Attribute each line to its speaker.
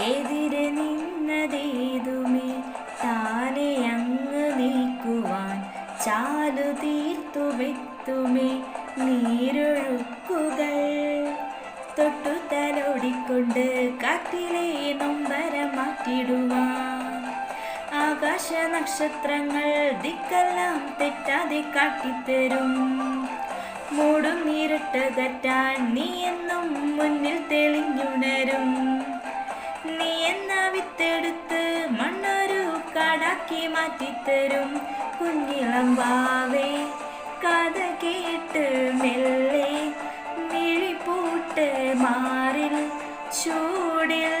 Speaker 1: എതിരെ നിന്നതേതുമേ താനെ അങ്ങ് നീക്കുവാൻ ചാലു തീർത്തുമെത്തുമേ നീരൊഴുക്കുകൾ തൊട്ടു തലോടിക്കൊണ്ട് കാറ്റിലെ നൊമ്പരം മാറ്റിടുവാൻ ആകാശ നക്ഷത്രങ്ങൾ ദിക്കെല്ലാം തെറ്റാതെ കാട്ടിത്തരും മൂടും നീരിട്ടകറ്റാൻ നീ എന്നും മുന്നിൽ തെളിഞ്ഞുണരും നീ എന്ന വിത്തെടുത്ത് മണ്ണൊരു കാടാക്കി മാറ്റിത്തരും കുഞ്ഞിളം വാവേ കഥ കേട്ട് മെല്ലെ മിഴിപ്പൂട്ട് മാറിൽ ചൂടിൽ